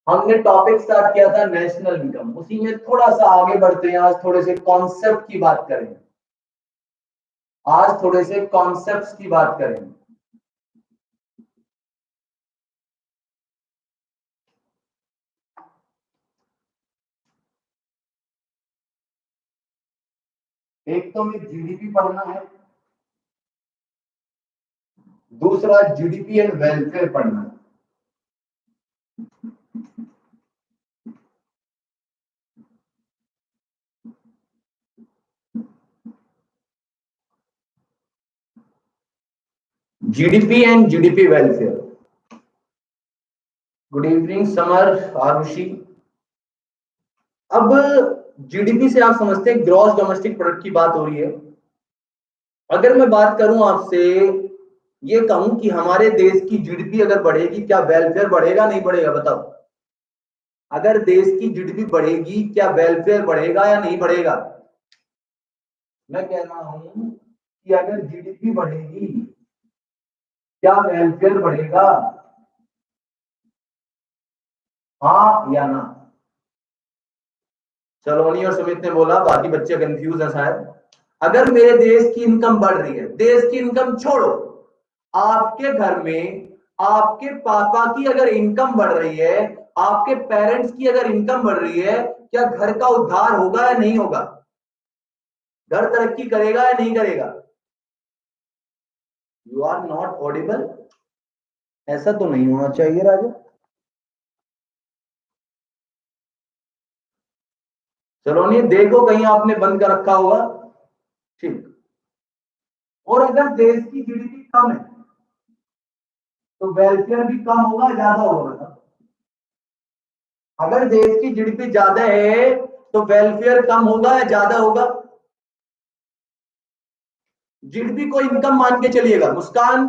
हमने topic start किया था नेशनल इनकम, उसी में थोड़ा सा आगे बढ़ते हैं। आज थोड़े से कॉन्सेप्ट की बात करेंगे। आज थोड़े से कॉन्सेप्ट्स की बात करेंगे। एक तो हमें जीडीपी पढ़ना है, दूसरा जीडीपी एंड वेलफेयर पढ़ना है। GDP and GDP welfare. Good evening Samar, Aarushi. अब जीडीपी से आप समझते हैं ग्रॉस डोमेस्टिक प्रोडक्ट की बात हो रही है। अगर मैं बात करूं आपसे, ये कहूं कि हमारे देश की जीडीपी अगर बढ़ेगी, क्या वेलफेयर बढ़ेगा नहीं बढ़ेगा? बताओ। अगर देश की जीडीपी बढ़ेगी, क्या वेलफेयर बढ़ेगा या नहीं बढ़ेगा? मैं कह रहा हूं कि अगर जीडीपी बढ़ेगी, क्या वेलफेयर बढ़ेगा? हाँ या ना? सलोनी और सुमित ने बोला, बाकी बच्चे कंफ्यूज हैं शायद। अगर मेरे देश की इनकम बढ़ रही है, देश की इनकम छोड़ो, आपके घर में आपके पापा की अगर इनकम बढ़ रही है, आपके पेरेंट्स की अगर इनकम बढ़ रही है, क्या घर का उद्धार होगा या नहीं होगा? घर तरक्की करेगा या नहीं करेगा? You are not audible. ऐसा तो नहीं होना चाहिए राजा। चलो नहीं, देखो कहीं आपने बंद कर रखा होगा। ठीक। और अगर देश की जीडीपी कम है, तो वेलफेयर भी कम होगा ज्यादा होगा? अगर देश की जीडीपी ज्यादा है, तो वेलफेयर कम होगा या ज्यादा होगा? जीडीपी को इनकम मान के चलिएगा मुस्कान,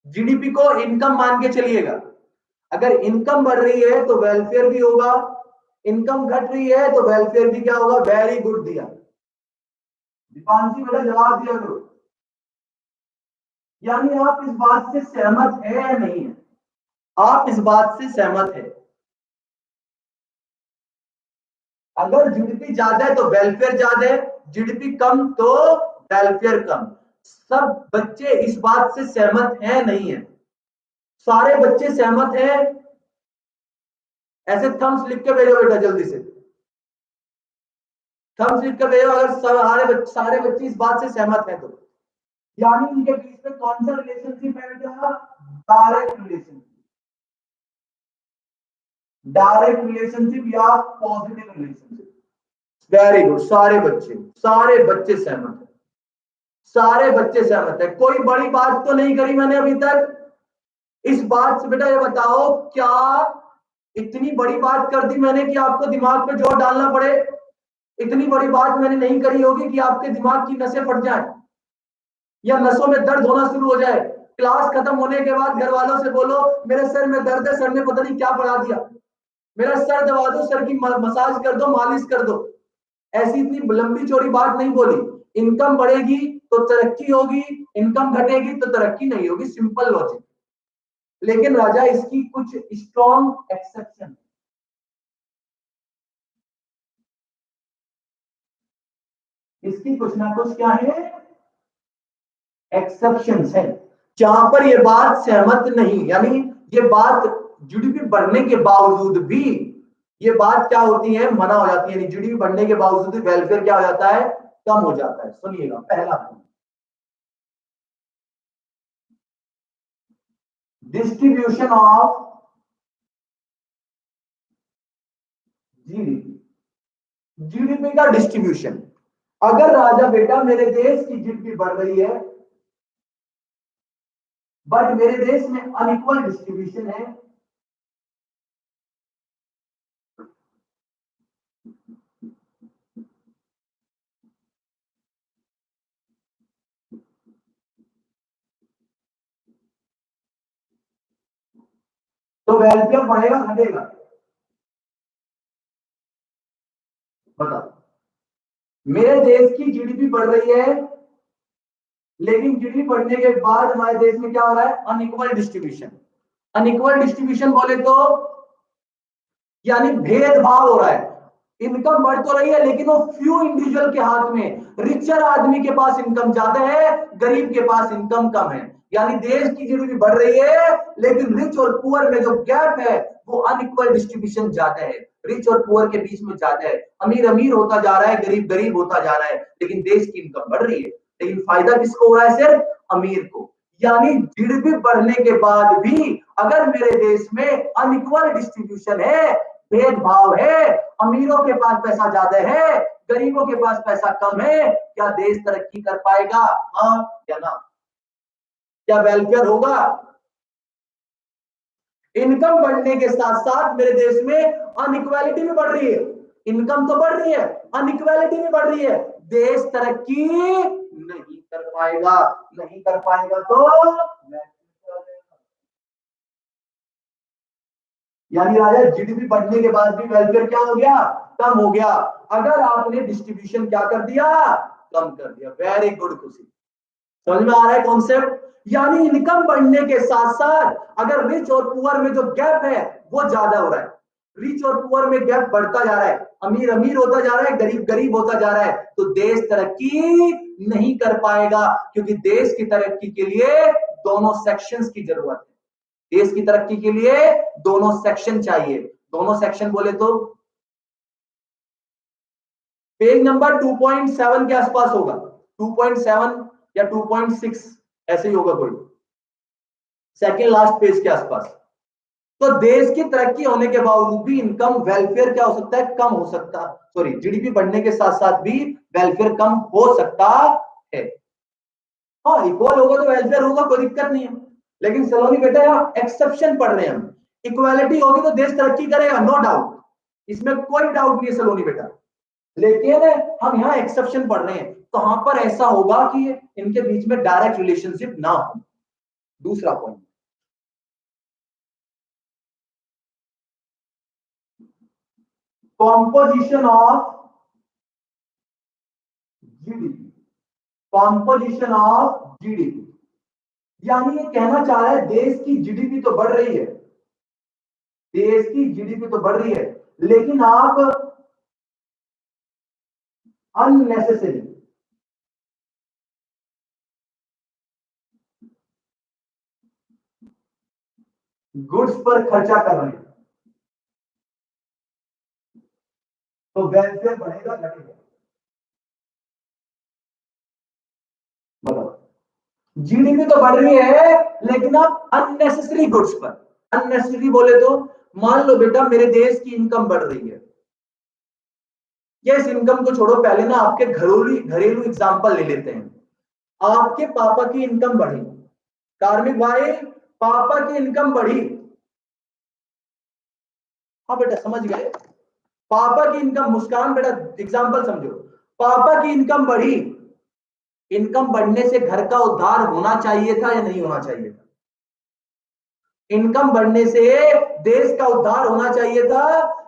जीडीपी को इनकम मान के चलिएगा। अगर इनकम बढ़ रही है तो वेलफेयर भी होगा, इनकम घट रही है तो वेलफेयर भी क्या होगा? वेरी गुड दिया दीपांशी, बेटा जवाब दिया करो। यानी आप इस बात से सहमत है या नहीं है? आप इस बात से सहमत है? अगर जीडीपी ज्यादा है तो वेलफेयर ज्यादा है, जीडीपी कम तो वेलफेयर कम। सब बच्चे इस बात से सहमत है नहीं है? सारे बच्चे सहमत हैं? ऐसे थम्स लिख के भेजो बेटा जल्दी से। थम्स लिख के भेजो अगर सारे बच्चे इस बात से सहमत हैं तो। यानी इनके बीच में कौन सा रिलेशनशिप है बेटा? Direct relationship. डायरेक्ट रिलेशनशिप या पॉजिटिव रिलेशनशिप। वेरी गुड, सारे बच्चे सहमत है। सारे बच्चे सहमत है। कोई बड़ी बात तो नहीं करी मैंने अभी तक। इस बात से बेटा ये बताओ, क्या इतनी बड़ी बात कर दी मैंने कि आपको दिमाग पे जोर डालना पड़े? इतनी बड़ी बात मैंने नहीं करी होगी कि आपके दिमाग की नसें फट जाए या नसों में दर्द होना शुरू हो जाए। क्लास खत्म होने के बाद घर वालों से बोलो, मेरे सर में दर्द है, सर ने पता नहीं क्या पढ़ा दिया, मेरा सर दबा दो, सर की मसाज कर दो, मालिश कर दो। ऐसी इतनी लंबी चौड़ी बात नहीं बोली। इनकम बढ़ेगी तो तरक्की होगी, इनकम घटेगी तो तरक्की नहीं होगी, सिंपल लॉजिक। लेकिन राजा इसकी कुछ स्ट्रॉन्ग एक्सेप्शन, इसकी कुछ ना कुछ क्या है? एक्सेप्शंस है, जहां पर ये बात सहमत नहीं। यानी ये बात जीडीपी बढ़ने के बावजूद भी ये बात क्या होती है? मना हो जाती है। यानी जीडीपी बढ़ने के बावजूद वेलफेयर क्या हो जाता है? कम हो जाता है। सुनिएगा पहला point, distribution of GDP. GDP का डिस्ट्रीब्यूशन। अगर राजा बेटा मेरे देश की जीडीपी बढ़ रही है, बट मेरे देश में अनइक्वल डिस्ट्रीब्यूशन है, तो वेलफेयर बढ़ेगा घटेगा? बताओ। मेरे देश की जीडीपी बढ़ रही है, लेकिन जीडीपी बढ़ने के बाद हमारे देश में क्या हो रहा है? Unequal distribution. अनइक्वल डिस्ट्रीब्यूशन बोले तो यानी भेदभाव हो रहा है। इनकम बढ़ तो रही है लेकिन वो फ्यू इंडिविजुअल के हाथ में, रिचर आदमी के पास इनकम ज्यादा है, गरीब के पास इनकम कम है। यानी देश की जीडीपी बढ़ रही है लेकिन रिच और पुअर में जो गैप है वो अनइक्वल डिस्ट्रीब्यूशन ज्यादा है, रिच और पुअर के बीच में ज्यादा है। अमीर अमीर होता जा रहा है, गरीब गरीब होता जा रहा है, लेकिन देश की इनकम बढ़ रही है। लेकिन फायदा किसको हो रहा है? सिर्फ अमीर को। यानी जीडीपी बढ़ने के बाद भी अगर मेरे देश में अनइक्वल डिस्ट्रीब्यूशन है, भेदभाव है, अमीरों के पास पैसा ज्यादा है, गरीबों के पास पैसा कम है, क्या देश तरक्की कर पाएगा? हाँ या ना? क्या वेलफेयर होगा? इनकम बढ़ने के साथ साथ मेरे देश में अनइक्वालिटी भी बढ़ रही है। इनकम तो बढ़ रही है, अनइक्वालिटी भी बढ़ रही है। देश तरक्की नहीं कर पाएगा। नहीं कर पाएगा तो यानी राजा जीडीपी बढ़ने के बाद भी वेलफेयर क्या हो गया? कम हो गया। अगर आपने डिस्ट्रीब्यूशन क्या कर दिया? कम कर दिया। वेरी गुड खुशी, समझ में आ रहा है कॉन्सेप्ट? यानी इनकम बढ़ने के साथ साथ अगर रिच और पुअर में जो गैप है वो ज्यादा हो रहा है, रिच और पुअर में गैप बढ़ता जा रहा है, अमीर अमीर होता जा रहा है, गरीब गरीब होता जा रहा है, तो देश तरक्की नहीं कर पाएगा। क्योंकि देश की तरक्की के लिए दोनों सेक्शंस की जरूरत है। देश की तरक्की के लिए दोनों सेक्शन चाहिए। दोनों सेक्शन बोले तो पेज नंबर 2.7 के आसपास होगा, 2.7 या 2.6 ऐसे ही होगा, कोई सेकेंड लास्ट पेज के आसपास। तो देश की तरक्की होने के बावजूद भी इनकम वेलफेयर क्या हो सकता है? कम हो सकता, सॉरी जीडीपी बढ़ने के साथ साथ भी वेलफेयर कम हो सकता है। हाँ इक्वल होगा तो वेलफेयर होगा, कोई दिक्कत नहीं है। लेकिन सलोनी बेटा यहाँ एक्सेप्शन पढ़ रहे हैं हम। इक्वालिटी होगी तो देश तरक्की करेगा, नो डाउट, इसमें कोई डाउट नहीं है सलोनी बेटा। लेकिन हम यहाँ एक्सेप्शन पढ़ रहे हैं, कहां पर ऐसा होगा कि इनके बीच में डायरेक्ट रिलेशनशिप ना हो। दूसरा point, composition of GDP, composition of GDP. यानी ये कहना चाह रहा है देश की जीडीपी तो बढ़ रही है, देश की जीडीपी तो बढ़ रही है, लेकिन आप अननेसेसरी गुड्स पर खर्चा कर रहे हैं, तो वेलफेयर बढ़ेगा घटेगा? बताओ, जीडीपी तो बढ़ रही है लेकिन आप अननेसेसरी गुड्स पर, अननेसेसरी बोले तो मान लो बेटा मेरे देश की इनकम बढ़ रही है, ये इस इनकम को छोड़ो, पहले ना आपके घरेलू घरेलू एग्जांपल ले लेते हैं। आपके पापा की इनकम बढ़ी, कार्मिक भाई पापा की इनकम बढ़ी, हाँ बेटा समझ गए, पापा की इनकम, मुस्कान बेटा एग्जांपल समझो, पापा की इनकम बढ़ी, इनकम बढ़ने से घर का उद्धार होना चाहिए था या नहीं होना चाहिए था? इनकम बढ़ने से देश का उद्धार होना चाहिए था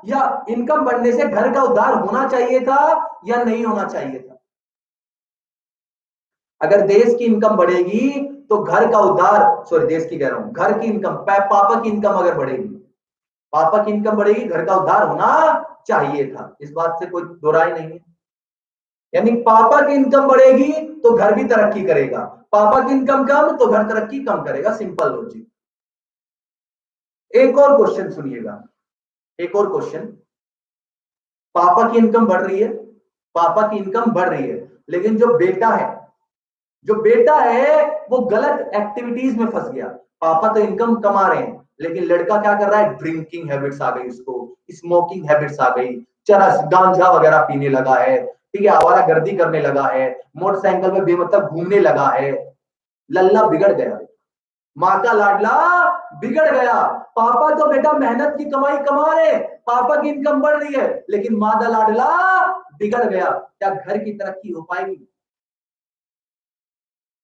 या इनकम बढ़ने से घर का उद्धार होना चाहिए था या नहीं होना चाहिए था? अगर देश की इनकम बढ़ेगी तो घर का उद्धार, सॉरी देश की कह रहा हूं, घर की इनकम, पापा की इनकम अगर बढ़ेगी, पापा की इनकम बढ़ेगी, घर का उद्धार होना चाहिए था, इस बात से कोई दो राय नहीं है। यानी पापा की इनकम बढ़ेगी तो घर भी तरक्की करेगा, पापा की इनकम कम तो घर तरक्की कम करेगा, सिंपल लॉजिक। एक और क्वेश्चन सुनिएगा, एक और क्वेश्चन, पापा की इनकम बढ़ रही है, पापा की इनकम बढ़ रही है, लेकिन जो बेटा है, जो बेटा है वो गलत एक्टिविटीज में फंस गया। पापा तो इनकम कमा रहे हैं लेकिन लड़का क्या कर रहा है? ड्रिंकिंग हैबिट्स आ गई उसको, स्मोकिंग हैबिट्स आ गई, चरस गांजा वगैरह पीने लगा है, ठीक है, आवारागर्दी करने लगा है, मोटरसाइकिल पे बेमतलब घूमने लगा है, लल्ला बिगड़ गया, माँ का लाडला बिगड़ गया। पापा तो बेटा मेहनत की कमाई कमा रहे, पापा की इनकम बढ़ रही है, लेकिन माँ का लाडला बिगड़ गया, क्या घर की तरक्की हो पाएगी?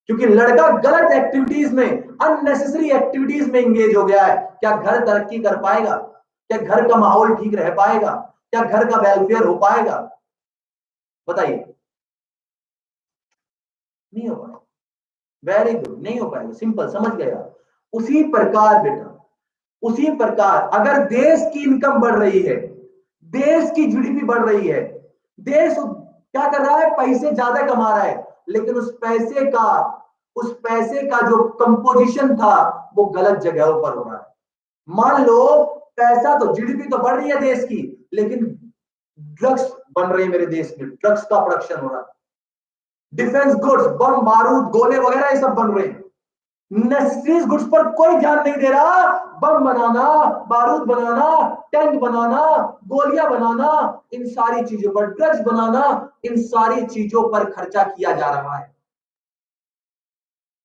क्योंकि लड़का गलत एक्टिविटीज में, अननेसेसरी एक्टिविटीज में इंगेज हो गया है। क्या घर तरक्की कर पाएगा? क्या घर का माहौल ठीक रह पाएगा? क्या घर का वेलफेयर हो पाएगा? बताइए, नहीं हो पाएगा। वेरी गुड, नहीं हो पाएगा, सिंपल, समझ गया। उसी प्रकार बेटा उसी प्रकार अगर देश की इनकम बढ़ रही है, देश की जीडीपी बढ़ रही है, देश क्या कर रहा है, पैसे ज्यादा कमा रहा है, लेकिन उस पैसे का जो कंपोजिशन था वो गलत जगहों पर हो रहा है। मान लो पैसा तो, जीडीपी तो बढ़ रही है देश की, लेकिन ड्रग्स बन रहे हैं मेरे देश में, ड्रग्स का प्रोडक्शन हो रहा है, डिफेंस गुड्स, बम बारूद गोले वगैरह ये सब बन रहे हैं, नेसेसरीज गुड्स पर कोई ध्यान नहीं दे रहा। बम बनाना, बारूद बनाना, टैंक बनाना, गोलियां बनाना, इन सारी चीजों पर, ड्रग्स बनाना, इन सारी चीजों पर खर्चा किया जा रहा है।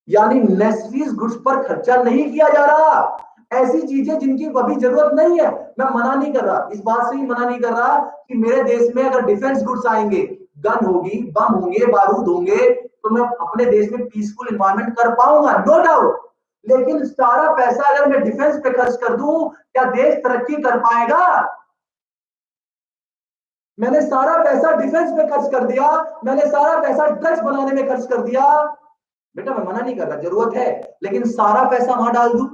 यानी नेसेसरीज गुड्स पर खर्चा नहीं किया जा रहा। ऐसी चीजें जिनकी अभी जरूरत नहीं है, मैं मना नहीं कर रहा, इस बात से ही मना नहीं कर रहा कि मेरे देश में अगर डिफेंस गुड्स आएंगे, गन होगी, बम होंगे, बारूद होंगे, तो मैं अपने देश में पीसफुल एनवायरनमेंट कर पाऊंगा, नो डाउट। लेकिन सारा पैसा अगर मैं डिफेंस पे खर्च कर दूं, क्या देश तरक्की कर पाएगा? मैंने सारा पैसा डिफेंस पे खर्च कर दिया, मैंने सारा पैसा ड्रग्स बनाने में खर्च कर दिया। बेटा मैं मना नहीं कर रहा, जरूरत है, लेकिन सारा पैसा वहां डाल दूं,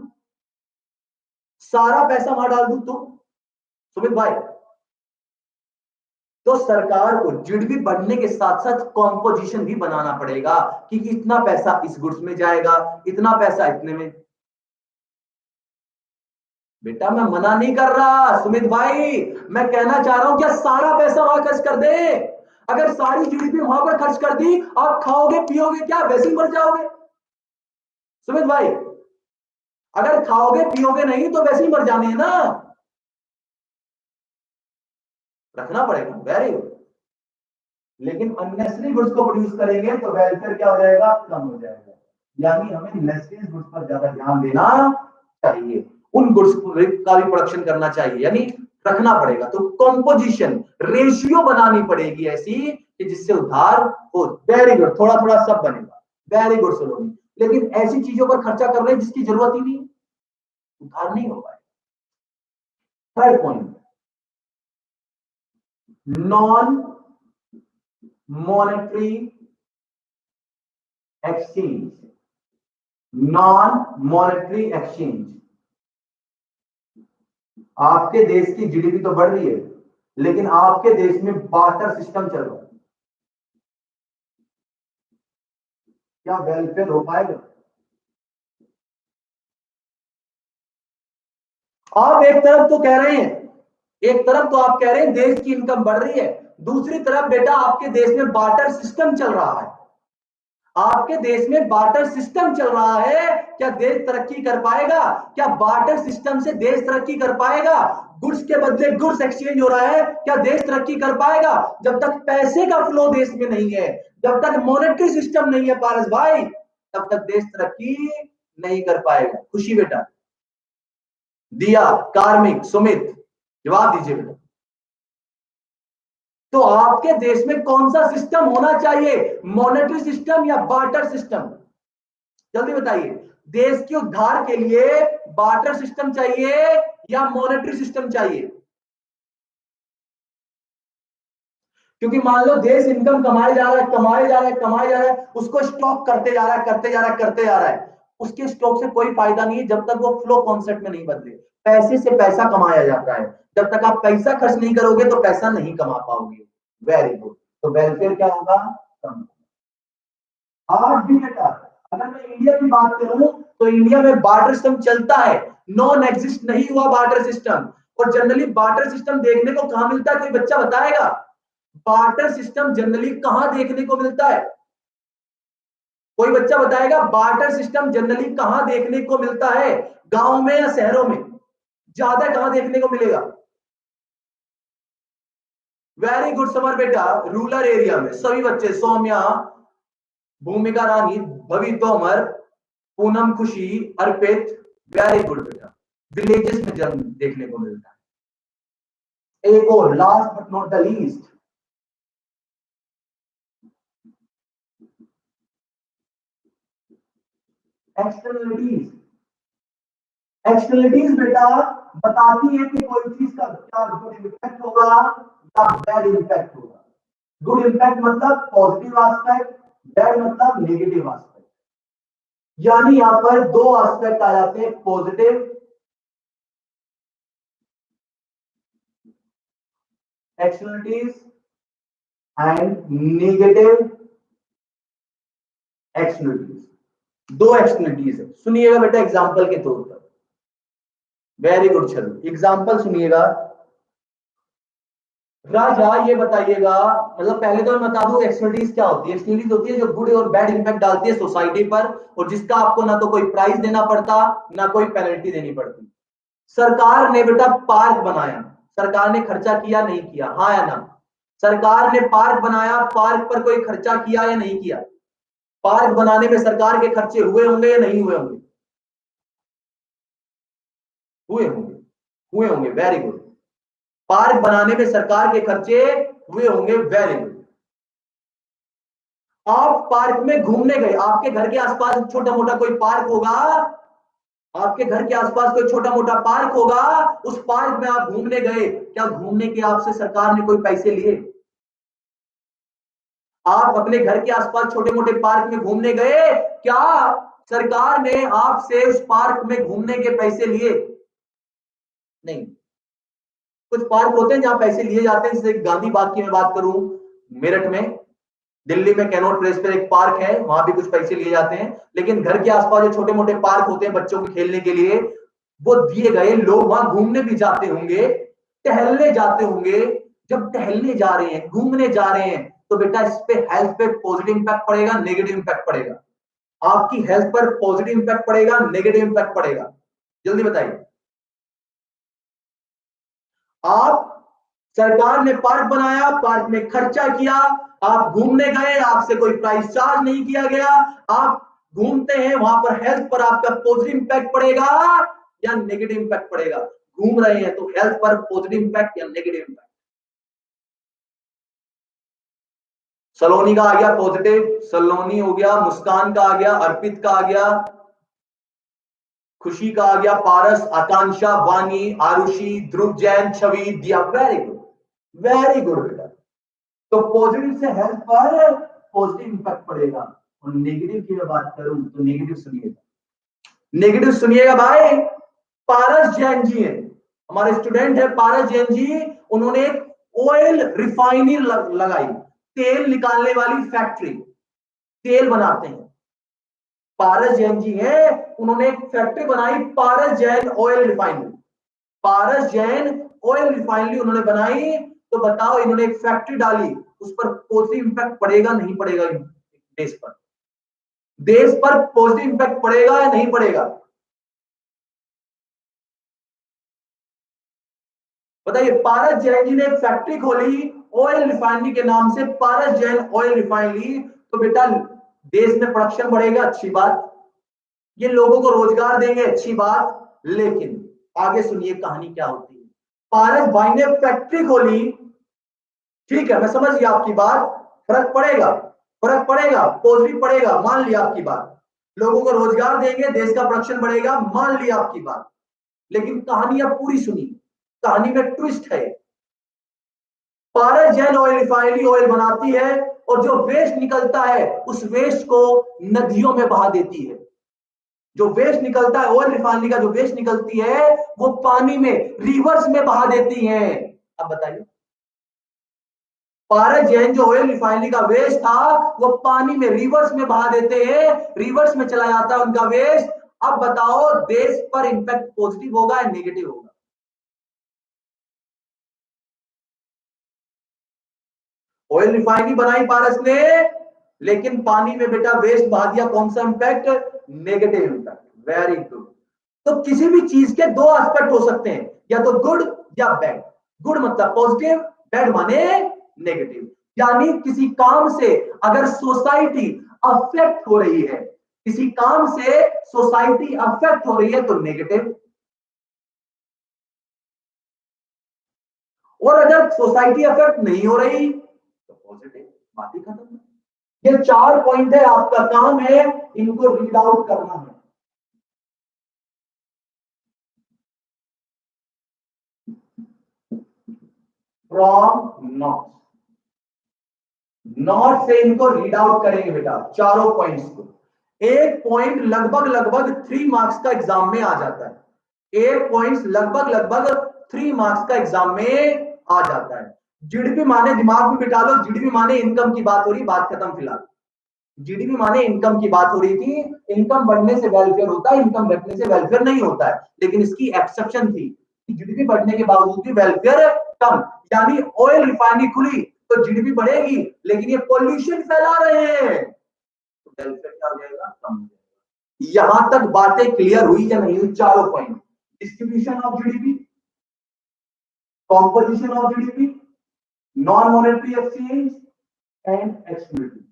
सारा पैसा वहां डाल दूं तो सुमित भाई, तो सरकार को जीडीपी बढ़ने के साथ साथ कॉम्पोजिशन भी बनाना पड़ेगा कि इतना पैसा इस गुड्स में जाएगा, इतना पैसा इतने में। बेटा मैं मना नहीं कर रहा सुमित भाई, मैं कहना चाह रहा हूं क्या सारा पैसा वहां खर्च कर दे? अगर सारी जीडीपी वहां पर खर्च कर दी, आप खाओगे पियोगे क्या, वैसे ही मर जाओगे सुमित भाई। अगर खाओगे पियोगे नहीं तो वैसे ही मर जाने हैं ना, रखना पड़ेगा, वेरी गुड। लेकिन अननेसेसरी गुड्स को प्रोड्यूस करेंगे तो वेलफेयर क्या हो जाएगा, कम हो जाएगा। यानी हमें नेसेसरी गुड्स पर ज्यादा ध्यान देना चाहिए, उन गुड्स का भी प्रोडक्शन करना चाहिए, यानी रखना पड़ेगा। तो कॉम्पोजिशन रेशियो बनानी पड़ेगी ऐसी कि जिससे उधार हो। वेरी गुड, थोड़ा थोड़ा सब बनेगा, वेरी गुड सलोनी। लेकिन ऐसी चीजों पर खर्चा कर रहे हैं जिसकी जरूरत ही नहीं, उधार नहीं हो पाए। Third point, non monetary exchange, non monetary exchange. आपके देश की जीडीपी तो बढ़ रही है, लेकिन आपके देश में बार्टर सिस्टम चल रहा है, क्या वेलफेयर हो पाएगा? आप एक तरफ तो कह रहे हैं, एक तरफ तो आप कह रहे हैं देश की इनकम बढ़ रही है, दूसरी तरफ बेटा आपके देश में बार्टर सिस्टम चल रहा है, आपके देश में बार्टर सिस्टम चल रहा है। क्या देश तरक्की कर पाएगा? क्या बार्टर सिस्टम से देश तरक्की कर पाएगा? गुड्स के बदले गुड्स एक्सचेंज हो रहा है, क्या देश तरक्की कर पाएगा? जब तक पैसे का फ्लो देश में नहीं है, जब तक मॉनेटरी सिस्टम नहीं है पारस भाई, तब तक देश तरक्की नहीं कर पाएगा। खुशी बेटा, दिया, कार्मिक, सुमित, जवाब दीजिए बेटा। तो आपके देश में कौन सा सिस्टम होना चाहिए, मॉनेटरी सिस्टम या बार्टर सिस्टम? जल्दी बताइए, देश के उद्धार के लिए बार्टर सिस्टम चाहिए या मॉनेटरी सिस्टम चाहिए? क्योंकि मान लो देश इनकम कमाए जा रहा है, कमाए जा रहा है, कमाए जा रहा है, उसको स्टॉक करते जा रहा है, करते जा रहा है, करते जा रहा है, उसके स्टॉक से कोई फायदा नहीं है जब तक वो फ्लो कॉन्सेप्ट में नहीं बदले। पैसे से पैसा कमाया जाता है, जब तक आप पैसा खर्च नहीं करोगे तो पैसा नहीं कमा पाओगे। वेरी गुड, तो वेलफेयर क्या होगा, कम। आज भी बेटा अगर मैं इंडिया की बात करूं तो इंडिया में बार्टर सिस्टम चलता है, नॉन एग्जिस्ट नहीं हुआ बार्टर सिस्टम। और जनरली बार्टर सिस्टम देखने को कहां मिलता है, कोई बच्चा बताएगा? बार्टर सिस्टम जनरली कहां देखने को मिलता है? कोई बच्चा बताएगा बार्टर सिस्टम जनरली कहां देखने को मिलता है, गांव में या शहरों में? ज्यादा कहां देखने को मिलेगा? वेरी गुड समर बेटा, रूरल एरिया में सभी बच्चे, सौम्या, भूमिका रानी, भवी तोमर, पूनम खुशी, अर्पित, वेरी गुड बेटा, विलेजेस में जन्म देखने को मिलता है। एक और last but not the least, externalities. Externalities बेटा बताती है कि कोई चीज का क्या गुड इम्पैक्ट होगा या बैड इम्पैक्ट होगा। गुड इम्पैक्ट मतलब पॉजिटिव एस्पेक्ट, बैड मतलब नेगेटिव एस्पेक्ट। यानी यहां पर दो एस्पेक्ट आ जाते हैं, positive externalities and negative externalities. दो एक्सटर्नलिटीज है, सुनिएगा बेटा एग्जांपल के तौर पर। वेरी गुड, चलो एग्जांपल सुनिएगा। राजा ये बताइएगा, मतलब पहले तो मैं बता दूं एक्सटर्नलिटीज क्या होती है। एक्सटर्नलिटीज होती है जो गुड और बैड इंपैक्ट डालती है सोसाइटी पर, और जिसका आपको ना तो कोई प्राइस देना पड़ता ना कोई पेनल्टी देनी पड़ती। सरकार ने बेटा पार्क बनाया, सरकार ने खर्चा किया नहीं किया, हाँ या ना? सरकार ने पार्क बनाया, पार्क पर कोई खर्चा किया या नहीं किया? पार्क बनाने में सरकार के खर्चे हुए होंगे या नहीं हुए होंगे? हुए होंगे, हुए होंगे, वेरी गुड। पार्क बनाने में सरकार के खर्चे हुए होंगे, वेरी गुड। आप पार्क में घूमने गए, आपके घर के आसपास छोटा मोटा कोई पार्क होगा, आपके घर के आसपास कोई छोटा मोटा पार्क होगा, उस पार्क में आप घूमने गए, क्या घूमने के आपसे सरकार ने कोई पैसे लिए? आप अपने घर के आसपास छोटे मोटे पार्क में घूमने गए, क्या सरकार ने आपसे उस पार्क में घूमने के पैसे लिए? नहीं। कुछ पार्क होते हैं जहां पैसे लिए जाते हैं, जैसे गांधी बाग की मैं बात करूं, मेरठ में, दिल्ली में कैनॉट प्लेस पर एक पार्क है, वहां भी कुछ पैसे लिए जाते हैं। लेकिन घर के आसपास जो छोटे मोटे पार्क होते हैं बच्चों के खेलने के लिए, वो दिए गए, लोग वहां घूमने भी जाते होंगे, टहलने जाते होंगे। जब टहलने जा रहे हैं, घूमने जा रहे हैं, तो बेटा इस पे हेल्थ पे पॉजिटिव इंपैक्ट पड़ेगा, नेगेटिव इंपैक्ट पड़ेगा? आपकी हेल्थ पर पॉजिटिव इंपैक्ट पड़ेगा, नेगेटिव इंपैक्ट पड़ेगा? जल्दी बताइए। आप, सरकार ने पार्क बनाया, पार्क में खर्चा किया, आप घूमने गए, आपसे कोई प्राइस चार्ज नहीं किया गया, आप घूमते हैं, वहां पर हेल्थ पर आपका पॉजिटिव इंपैक्ट पड़ेगा या नेगेटिव इंपैक्ट पड़ेगा? घूम रहे हैं तो हेल्थ पर पॉजिटिव इंपैक्ट या नेगेटिव इंपैक्ट? सलोनी का आ गया पॉजिटिव, सलोनी हो गया, मुस्कान का आ गया, अर्पित का आ गया, खुशी का आ गया, पारस, आकांक्षा, वानी, आरुषि, ध्रुव जैन, छवि, दिया। वेरी गुड, वेरी गुड बेटा। तो पॉजिटिव से हेल्थ पर पॉजिटिव इंपैक्ट पड़ेगा, और नेगेटिव की मैं बात करूं तो नेगेटिव सुनिएगा, नेगेटिव सुनिएगा भाई। पारस जैन जी है, हमारे स्टूडेंट है पारस जैन जी, उन्होंने एक ऑयल रिफाइनरी लगाई, तेल निकालने वाली फैक्ट्री, तेल बनाते हैं। पारस जैन जी हैं, उन्होंने एक फैक्ट्री बनाई, Paras Jain oil refinery. Paras Jain oil refinery उन्होंने बनाई, तो बताओ इन्होंने एक फैक्ट्री डाली, उस पर पॉजिटिव इंपैक्ट पड़ेगा नहीं पड़ेगा? देश पर, देश पर पॉजिटिव इंपैक्ट पड़ेगा या नहीं पड़ेगा? बताइए। पारस जैन जी ने एक फैक्ट्री खोली ऑयल रिफाइनरी के नाम से, पारस जैन ऑयल रिफाइनरी, तो बेटा देश में प्रोडक्शन बढ़ेगा, अच्छी बात, ये लोगों को रोजगार देंगे, अच्छी बात। लेकिन आगे सुनिए कहानी क्या होती है। पारस भाई ने फैक्ट्री खोली, ठीक है, मैं समझ गया आपकी बात, फर्क पड़ेगा, फर्क पड़ेगा, पॉजिटिव पड़ेगा, मान लिया आपकी बात। लोगों को रोजगार देंगे, देश का प्रोडक्शन बढ़ेगा, मान लिया आपकी बात। लेकिन कहानी अब पूरी सुनी, कहानी में ट्विस्ट है। Paras Jain oil refinery oil बनाती है, और जो वेस्ट निकलता है उस वेस्ट को नदियों में बहा देती है। जो वेस्ट निकलता है, ऑयल रिफाइनरी का जो वेस्ट निकलती है, वो पानी में, रिवर्स में बहा देती है। अब बताइए, पारस जैन जो ऑयल रिफाइनरी का वेस्ट था, वो पानी में, रिवर्स में बहा देते हैं, रिवर्स में चला जाता है उनका वेस्ट। अब बताओ देश पर इंपैक्ट पॉजिटिव होगा या नेगेटिव होगा? ऑयल रिफाइनरी बनाई पारस ने, लेकिन पानी में बेटा वेस्ट बहा दिया, कौन सा impact? Negative impact. Very good. तो किसी भी चीज के दो एस्पेक्ट हो सकते हैं, या तो गुड या बैड। गुड मतलब पॉजिटिव, बैड माने नेगेटिव। यानी किसी काम से अगर सोसाइटी अफेक्ट हो रही है, किसी काम से सोसाइटी अफेक्ट हो रही है तो नेगेटिव, और अगर सोसाइटी अफेक्ट नहीं हो रही तो पॉजिटिव। बात ही खत्म। ये 4 पॉइंट है, आपका काम है इनको रीड आउट करना है। फ्रॉम नॉट, नॉट से इनको रीड आउट करेंगे बेटा, चारों पॉइंट्स को। एक पॉइंट लगभग लगभग 3 मार्क्स का एग्जाम में आ जाता है, एक पॉइंट लगभग लगभग 3 मार्क्स का एग्जाम में आ जाता है। जीडीपी माने, दिमाग में बिठा लो, जीडीपी माने इनकम की बात हो रही, बात खत्म फिलहाल। जीडीपी माने इनकम की बात हो रही थी, इनकम बढ़ने से वेलफेयर होता है, इनकम घटने से वेलफेयर नहीं होता है। लेकिन इसकी एक्सेप्शन थी कि जीडीपी बढ़ने के बावजूद भी वेलफेयर कम, यानी ऑयल रिफाइनरी खुली तो जीडीपी बढ़ेगी, लेकिन ये पॉल्यूशन फैला रहे हैं तो वेलफेयर क्या हो जाएगा, कम हो जाएगा। यहां तक बातें क्लियर हुई या नहीं हुई? चारों point, distribution of GDP, composition of GDP, non monetary exchange and exclusive,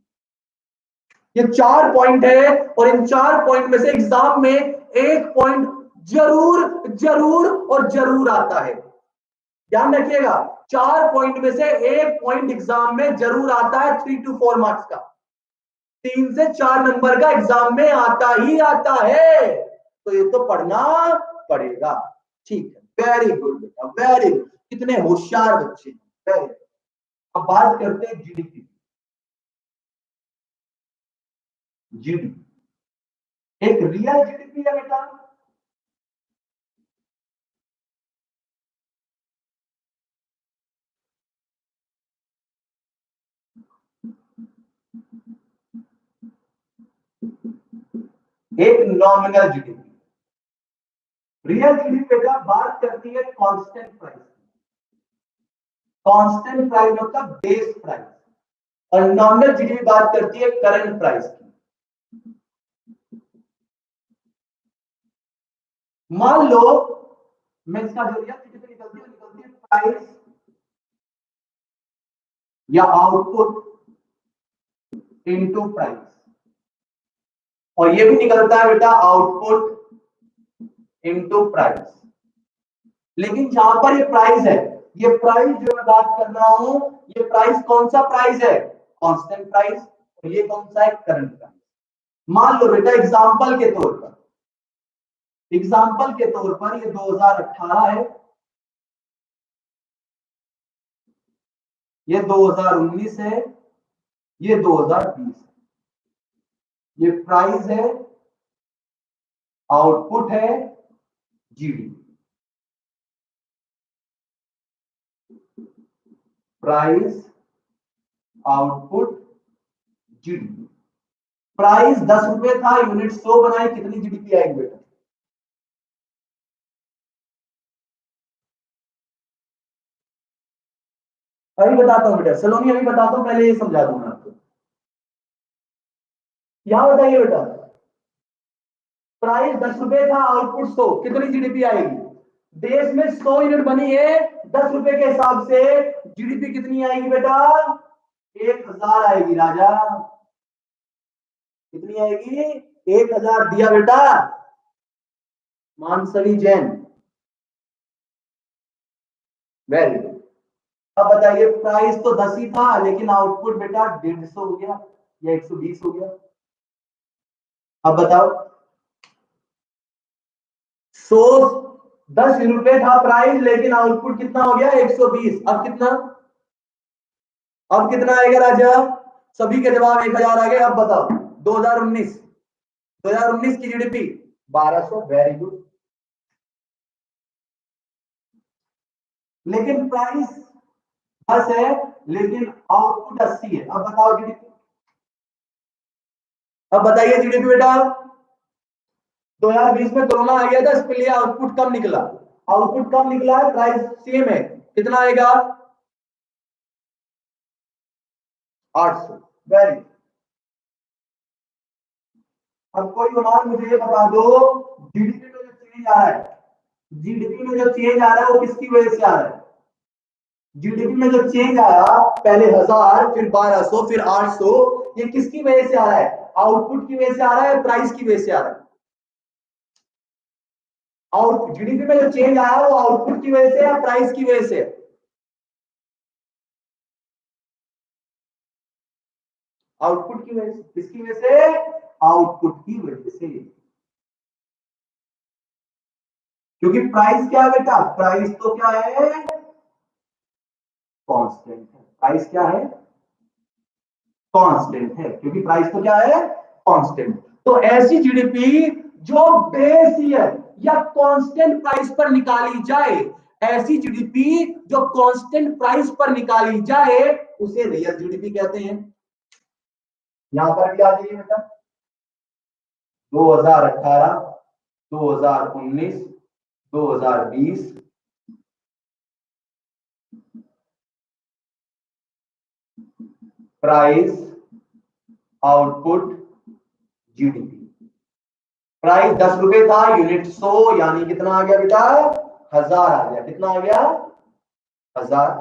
ये 4 पॉइंट है। और इन 4 पॉइंट में से एग्जाम में एक पॉइंट जरूर जरूर और जरूर आता है, ध्यान रखिएगा। 4 पॉइंट में से एक पॉइंट एग्जाम में जरूर आता है, 3 to 4 मार्क्स का, 3 से 4 नंबर का एग्जाम में आता ही आता है, तो ये तो पढ़ना पड़ेगा। ठीक है, वेरी गुड बेटा, वेरी गुड, कितने होशियार बच्चे हैं, वेरी। अब बात करते हैं जीडीपी। जीडीपी एक रियल जीडीपी है बेटा, एक नॉमिनल जीडीपी। रियल जीडीपी बेटा बात करती है कांस्टेंट प्राइस, कांस्टेंट प्राइस मतलब बेस प्राइस, और नॉमिनल जीडीपी बात करती है करंट प्राइस की। मान लो मैं इसका जो रियल जीडीपी निकलती है प्राइस या आउटपुट इनटू प्राइस, और ये भी निकलता है बेटा आउटपुट इनटू प्राइस। लेकिन जहां पर ये प्राइस है, ये प्राइस जो मैं बात कर रहा हूं, ये प्राइस कौन सा प्राइस है, कांस्टेंट प्राइस, और ये कौन सा है, करंट प्राइस। मान लो बेटा एग्जांपल के तौर पर, एग्जांपल के तौर पर ये 2018 है, ये 2019 है, ये 2020 है, ये प्राइस है, आउटपुट है, GDP. Price, output, GDP. Price 10 रुपए था, यूनिट 100 बनाए, कितनी जीडीपी आएगी बेटा? अभी बताता हूं बेटा, सलोनी अभी बताता हूं, पहले ये समझा दूंगा आपको। यहां बताइए बेटा, प्राइस 10 रुपए था, आउटपुट 100, कितनी जीडीपी आएगी? देश में 100 यूनिट बनी है, 10 रुपए के हिसाब से जीडीपी कितनी आएगी बेटा? 1000 आएगी राजा। कितनी आएगी? 1000 दिया बेटा मानसवी जैन, वेरी गुड। अब बताइए, प्राइस तो 10 ही था, लेकिन आउटपुट बेटा 150 हो गया या 120 हो गया। अब बताओ, 100 10 रुपए था प्राइस, लेकिन आउटपुट कितना हो गया? 120। अब कितना, अब कितना आएगा राजा? सभी के जवाब 1000 आ गए। अब बताओ 2019, 2019 की जीडीपी 1200, वेरी गुड। लेकिन प्राइस 10 है, लेकिन आउटपुट 80 है। अब बताओ जीडीपी, अब बताइए जीडीपी बेटा। 2020 में कोरोना आ गया था, इसके लिए आउटपुट कम निकला, आउटपुट कम निकला है, प्राइस सेम है, कितना आएगा? 800, वेरी। अब कोई बात मुझे ये बता दो, जीडीपी में जो चेंज आ रहा है, जीडीपी में जो चेंज आ रहा है वो किसकी वजह से आ रहा है? जीडीपी में जो चेंज आया, पहले 1000, फिर 1200, फिर 800, ये किसकी वजह से आ रहा है? आउटपुट की वजह से आ रहा है, प्राइस की वजह से आ रहा है? आउट जीडीपी में जो चेंज आया वो आउटपुट की वजह से या प्राइस की वजह से? आउटपुट की वजह से। किसकी वजह से? आउटपुट की वजह से। क्योंकि प्राइस क्या है बेटा? प्राइस तो क्या है? कांस्टेंट है। प्राइस क्या है? कांस्टेंट है, क्योंकि प्राइस तो क्या है? कांस्टेंट। तो ऐसी जीडीपी जो बेस ईयर या कांस्टेंट प्राइस पर निकाली जाए, ऐसी जीडीपी जो कांस्टेंट प्राइस पर निकाली जाए उसे रियल जीडीपी कहते हैं। यहां पर भी आ जाइए बेटा, 2018, 2019, 2020, प्राइस आउटपुट जीडीपी। प्राइस 10 रुपए था, यूनिट 100 यानी कितना आ गया बेटा, 1000 आ गया। कितना आ गया, 1000।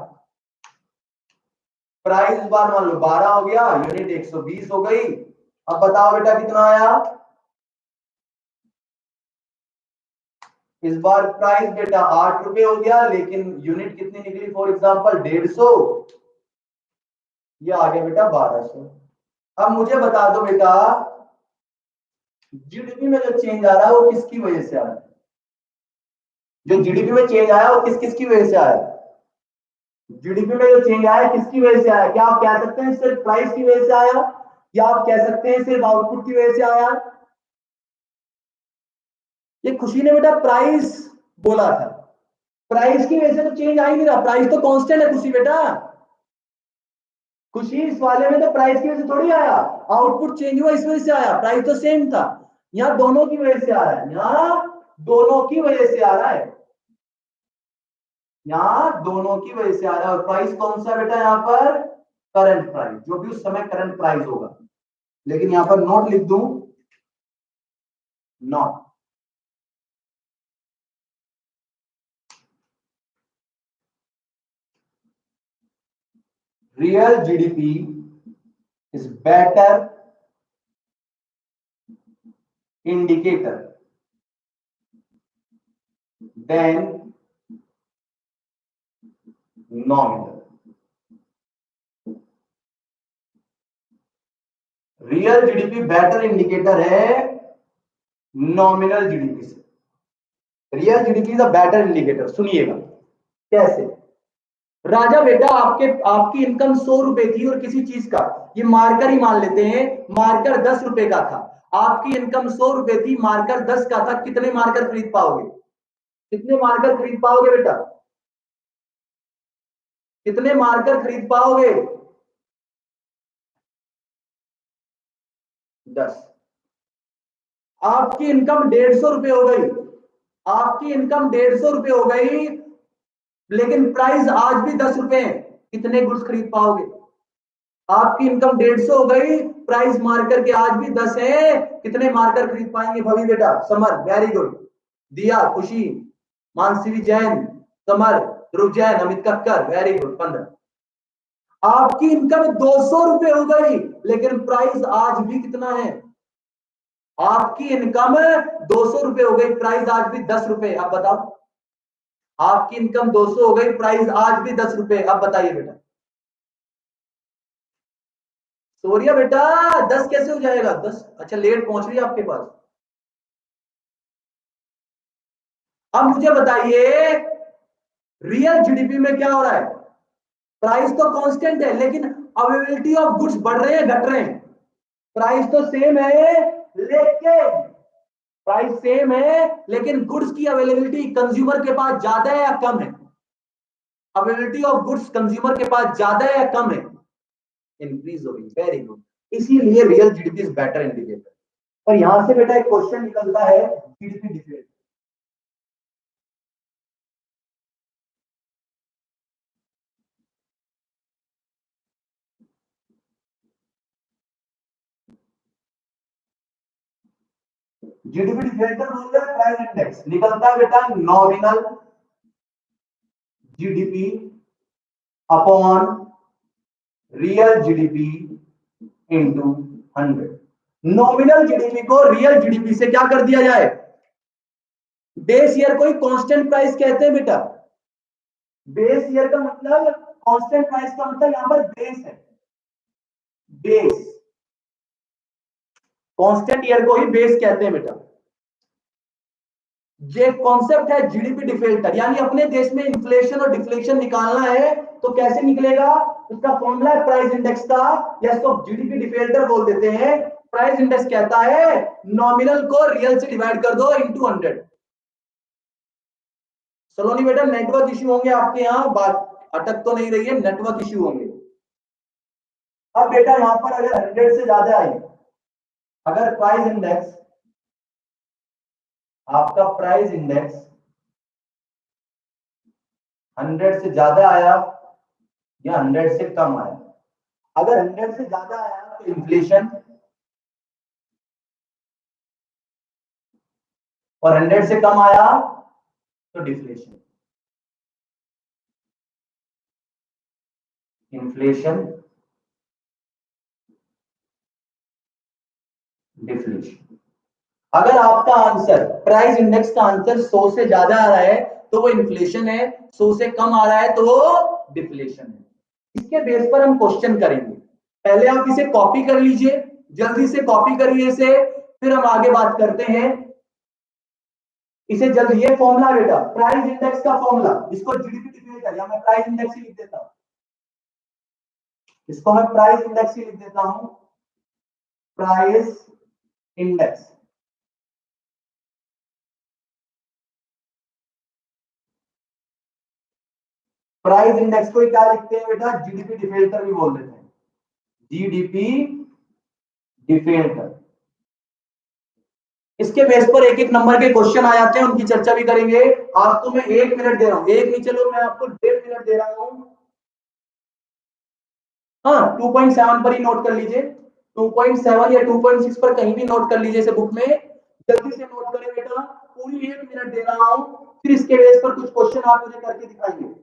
प्राइस इस बार मान लो 12 हो गया, यूनिट 120 हो गई। अब बताओ बेटा कितना आया। इस बार प्राइस बेटा 8 रुपए हो गया, लेकिन यूनिट कितनी निकली, फॉर एग्जांपल 150, ये आ गया बेटा 1200। अब मुझे बता दो बेटा, जीडीपी में जो चेंज आ रहा है वो किसकी वजह से आ रहा है? जो जीडीपी में चेंज आया वो किस किस की वजह से आया? जीडीपी में जो चेंज आया किसकी वजह से आया? क्या आप कह सकते हैं सिर्फ प्राइस की वजह से आया, या आप कह सकते हैं सिर्फ आउटपुट की वजह से आया? ये खुशी ने बेटा प्राइस बोला था, प्राइस की वजह से तो चेंज आ ही नहीं रहा, प्राइस तो कांस्टेंट है खुशी बेटा। खुशी इस वाले में तो प्राइस की वजह से थोड़ी आया, आउटपुट चेंज हुआ इस वजह से आया, प्राइस तो सेम था। यहाँ दोनों की वजह से आ रहा है, यहाँ दोनों की वजह से आ रहा है, यहाँ दोनों की वजह से आ रहा है। और प्राइस कौन सा बेटा यहाँ पर? करंट प्राइस, जो भी उस समय करंट प्राइस होगा। लेकिन यहाँ पर नोट लिख दूं, not real GDP is better indicator than nominal. Real GDP better indicator है नॉमिनल जीडीपी से। Real GDP is a better indicator. सुनिएगा कैसे। राजा बेटा आपकी इनकम 100 रुपए थी और किसी चीज का, ये मार्कर ही मान लेते हैं, मार्कर 10 रुपए का था। आपकी इनकम 100 रुपए थी, मार्कर 10 का था, कितने मार्कर खरीद पाओगे? कितने मार्कर खरीद पाओगे बेटा? कितने मार्कर खरीद पाओगे? 10। आपकी इनकम 150 रुपए हो गई, आपकी इनकम 150 रुपए हो गई, लेकिन प्राइस आज भी 10 रुपए है, कितने गुड्स खरीद पाओगे? आपकी इनकम 150 हो गई, प्राइस मार्कर के आज भी 10 है, कितने मार्कर खरीद पाएंगे भवी बेटा? समर वेरी गुड, दिया, खुशी, मानसी जैन, समर, ध्रुव जैन, अमित कक्कर वेरी गुड, 15। आपकी इनकम 200 रुपए हो गई, लेकिन प्राइस आज भी कितना है? आपकी इनकम 200 रुपए हो गई, प्राइस आज भी 10 रुपए। अब बताओ, आपकी इनकम 200 हो गई, प्राइस आज भी 10 रुपए। अब बताइए बेटा, सोरिया बेटा 10 कैसे हो जाएगा? 10, अच्छा लेट पहुंच रही है आपके पास। अब मुझे बताइए, रियल जीडीपी में क्या हो रहा है? प्राइस तो कांस्टेंट है, लेकिन अवेलेबिलिटी ऑफ गुड्स बढ़ रहे हैं घट रहे हैं? प्राइस तो सेम है, लेकिन प्राइस सेम है, लेकिन गुड्स की अवेलेबिलिटी कंज्यूमर के पास ज्यादा है या कम है? अवेलेबिलिटी ऑफ गुड्स कंज्यूमर के पास ज्यादा है या कम है? इंक्रीज हो रही। वेरी गुड, इसीलिए real GDP is better indicator. और यहां से बेटा एक क्वेश्चन निकलता है, जीडीपी डिफरेंस। जीडीपी डिफरेंशियल बोलते हैं प्राइस इंडेक्स, निकलता है बेटा nominal GDP upon real GDP into 100। Nominal GDP को रियल जीडीपी से क्या कर दिया जाए? बेस ईयर को ही कांस्टेंट प्राइस कहते हैं बेटा। बेस ईयर का मतलब, कांस्टेंट प्राइस का मतलब यहां पर बेस है, बेस। कांस्टेंट ईयर को ही बेस कहते हैं बेटा। ये कॉन्सेप्ट है जीडीपी डिफेल्टर, यानी अपने देश में इन्फ्लेशन और डिफ्लेशन निकालना है तो कैसे निकलेगा? उसका फॉर्मूला है प्राइस इंडेक्स का, या इसको जीडीपी डिफेल्टर बोल देते हैं। प्राइस इंडेक्स कहता है नॉमिनल को रियल से डिवाइड कर दो इंटू 100। सलोनी बेटा नेटवर्क इश्यू होंगे आपके यहाँ, बात अटक तो नहीं रही है, नेटवर्क इश्यू होंगे। अब बेटा यहां पर अगर 100 से ज्यादा आई, अगर प्राइस इंडेक्स, आपका प्राइस इंडेक्स 100 से ज्यादा आया या 100 से कम आया, अगर 100 से ज्यादा आया तो इन्फ्लेशन, और 100 से कम आया तो डिफ्लेशन। Inflation, deflation. अगर आपका आंसर, प्राइस इंडेक्स का आंसर 100 से ज्यादा आ रहा है तो वो इन्फ्लेशन है, 100 से कम आ रहा है तो वो डिफ्लेशन है। इसके बेस पर हम क्वेश्चन करेंगे। पहले आप इसे कॉपी कर लीजिए, जल्दी से कॉपी करिए इसे, फिर हम आगे बात करते हैं। इसे जल्दी, ये फॉर्मूला बेटा प्राइस इंडेक्स का फॉर्मूला, इसको जीडीपी डिफाइंड या मैं प्राइस इंडेक्स ही लिख देता हूं, इसको मैं प्राइस इंडेक्स ही लिख देता हूं, प्राइस इंडेक्स। प्राइस इंडेक्स को क्या लिखते हैं बेटा, जीडीपी डिफेल्टर भी बोल देते हैं, जीडीपी डिफेल्टर। इसके बेस पर एक एक नंबर के क्वेश्चन आ जाते हैं, उनकी चर्चा भी करेंगे। आपको मैं 1 मिनट दे रहा हूं, एक नहीं चलो मैं आपको 1.5 मिनट दे रहा हूं। हाँ 2.7 पर ही नोट कर लीजिए, 2.7 या 2.6 पर कहीं भी नोट कर लीजिए इसे बुक में, जल्दी से नोट करें बेटा। पूरी 1 मिनट दे रहा हूं, फिर इसके बेस पर कुछ क्वेश्चन आप मुझे करके दिखाएंगे।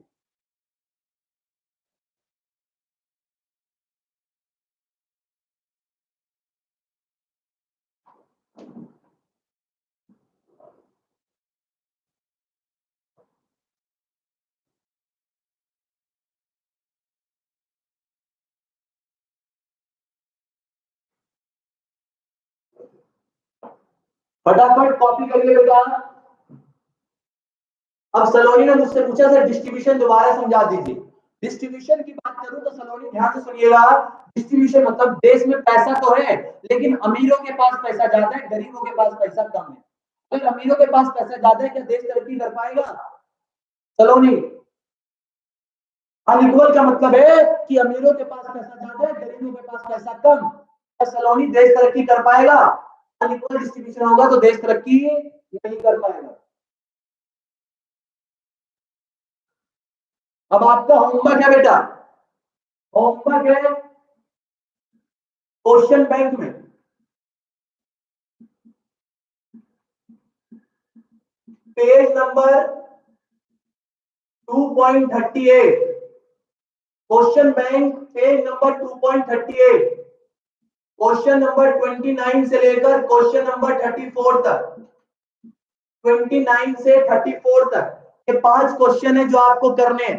फटाफट कॉपी करिए बेटा। अब सलोनी ने मुझसे पूछा सर डिस्ट्रीब्यूशन दोबारा समझा दीजिए। डिस्ट्रीब्यूशन की बात करूं तो सलोनी ध्यान से सुनिएगा, डिस्ट्रीब्यूशन मतलब देश में पैसा तो है लेकिन अमीरों के पास पैसा ज्यादा है, गरीबों के पास पैसा कम है। अगर अमीरों के पास पैसा ज्यादा है क्या देश तरक्की कर पाएगा? सलोनी, अनइक्वल का मतलब है कि अमीरों के पास पैसा ज्यादा है, गरीबों के पास पैसा कम। सलोनी देश तरक्की कर पाएगा? अनइक्वल डिस्ट्रीब्यूशन होगा तो देश तरक्की नहीं कर पाएगा। अब आपका होमवर्क है बेटा, होमवर्क है क्वेश्चन बैंक में page number 2.38, question bank page number 2.38, question number 29 से लेकर क्वेश्चन नंबर 34 तक, 29 से 34 तक ये 5 क्वेश्चन है जो आपको करने हैं।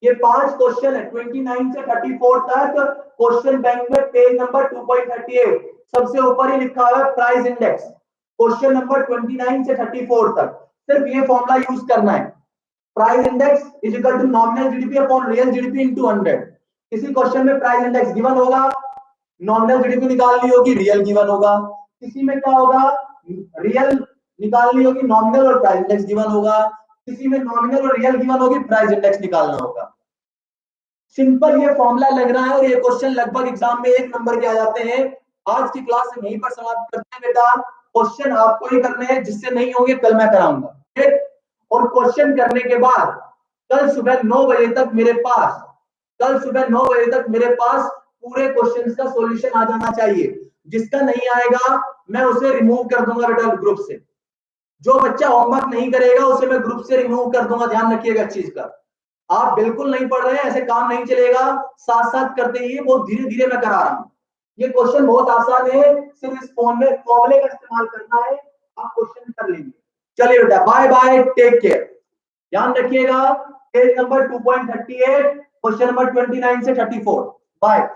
ये 5 क्वेश्चन है 29 से 34 तक क्वेश्चन बैंक में पेज नंबर 2.38, सबसे ऊपर ही लिखा हुआ है प्राइस इंडेक्स। क्वेश्चन नंबर 29 से 34 तक सिर्फ ये फॉर्मूला यूज करना है, price index is equal to nominal GDP upon real GDP into 100। किसी क्वेश्चन में प्राइस इंडेक्स गिवन होगा, नॉमिनल जीडीपी निकालनी होगी, रियल गिवन होगा। किसी में क्या होगा, रियल निकालनी होगी, नॉमिनल और प्राइस इंडेक्स गिवन होगा। किसी में नॉमिनल और रियल गिवन होगी, प्राइस इंडेक्स निकालना होगा। सिंपल ये फॉर्मूला लग रहा है और ये क्वेश्चन लगभग एग्जाम में 1 नंबर के आ जाते हैं। आज की क्लास यहीं पर समाप्त करते हैं बेटा। क्वेश्चन आपको ही करने हैं, जिससे नहीं होंगे कल मैं कराऊंगा, ठीक? और क्वेश्चन करने के बाद कल सुबह 9 बजे तक मेरे पास, कल सुबह 9 बजे तक मेरे पास पूरे क्वेश्चन का सॉल्यूशन आ जाना चाहिए। जिसका नहीं आएगा मैं उसे रिमूव कर दूंगा बेटा ग्रुप से। जो बच्चा होमवर्क नहीं करेगा उसे मैं ग्रुप से रिमूव कर दूंगा, ध्यान रखिएगा इस चीज का। आप बिल्कुल नहीं पढ़ रहे हैं, ऐसे काम नहीं चलेगा, साथ साथ करते ही बहुत धीरे धीरे मैं करा रहा हूं। ये क्वेश्चन बहुत आसान है, सिर्फ इस फॉर्मूले का इस्तेमाल करना है, आप क्वेश्चन कर लेंगे। चलिए बेटा, बाय बाय, टेक केयर, ध्यान रखिएगा। पेज नंबर 2.38, क्वेश्चन नंबर 29 से 34, बाय।